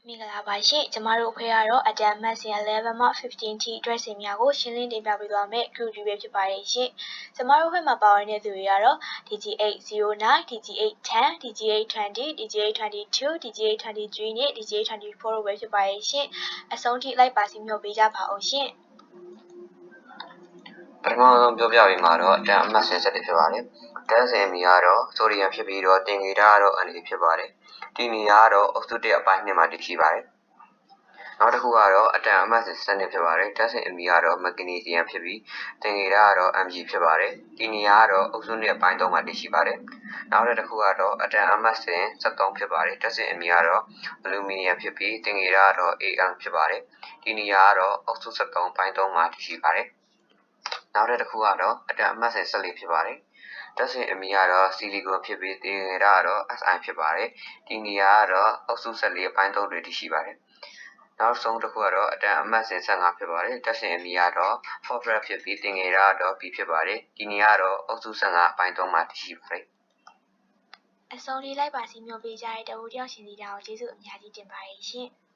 မင်္ဂလာပါရှင်ကျမတို့အဖွဲ့ကတော့အတန်မတ်စင်11မှ15ထိအတွက်စင်များကိုရှင်းလင်းတင်ပြပေးသွားမယ် group တွေပဲဖြစ်ပါတယ်ရှင်ကျမတို့အဖွဲ့မှာပါဝင်တဲ့သူတွေကတော့ DG809 DG810 DG820 DG822 DG823 နဲ့ DG824 တို့ပဲဖြစ်ပါတယ်ရှင်အဆုံးထိလိုက်ပါစီမျှော်ပေးကြပါအောင်ရှင်ပထမဆုံးပြောပြပေးမှာတော့အတန်အမှတ်စဉ်ဆက်တွေဖြစ်ပါတယ်။တန်းစင်အမီကတော့ဆိုဒီယမ်ဖြစ်ပြီးတော့တင်ငေတာကတော့အန်ဒီဖြစ်ပါတယ်။ဒီနေရာကတော့အောက်စု1အပိုင်း2မှာတည်ရှိပါတယ်။နောက်တစ်ခုကတော့အတန်အမှတ်စဉ်7ဖြစ်ပါတယ်။တန်းစင်အမီကတော့မက်ဂနီဆီယမ်ဖြစ်ပြီးတင်ငေတာကတော့ Mg ဖြစ်ပါတယ်။ဒီနေရာကတော့အောက်စု2အပိုင်း3မှာတည်ရှိပါတယ်။နောက်တစ်ခုကတော့အတန်အမှတ်စဉ်73ဖြစ်ပါတယ်။တန်းစင်အမီကတော့အလူမီနီယမ်ဖြစ်ပြီးတင်ငေတာကတော့ Am ဖြစ်ပါတယ်။ဒီနေရာကတော့အောက်စု73ပိုင်း3မှာတည်ရှိပါတယ်။နောက်တစ်ခုကတော့အတန်အမှတ်စဉ်14ဖြစ်ပါတယ်။တက်စင်အမီကတော့ဆီလီကွန်ဖြစ်ပြီးတင်ငယ်တာကတော့ Si ဖြစ်ပါတယ်။ဒီနေရာကတော့အောက်စု14အပိုင်း3တွေတည်ရှိပါတယ်။နောက်ဆုံးတစ်ခုကတော့အတန်အမှတ်စဉ်15ဖြစ်ပါတယ်။တက်စင်အမီကတော့ Forfret ဖြစ်ပြီးတင်ငယ်တာကတော့ B ဖြစ်ပါတယ်။ဒီနေရာကတော့အောက်စု15အပိုင်း3မှာတည်ရှိပါတယ်အဆုံးလေးလိုက်ပါစီမျှော်ပေးကြတဲ့တဝူတယောက်ရှင်စီတာကိုကျေးဇူးအများကြီးတင်ပါတယ်ရှင်။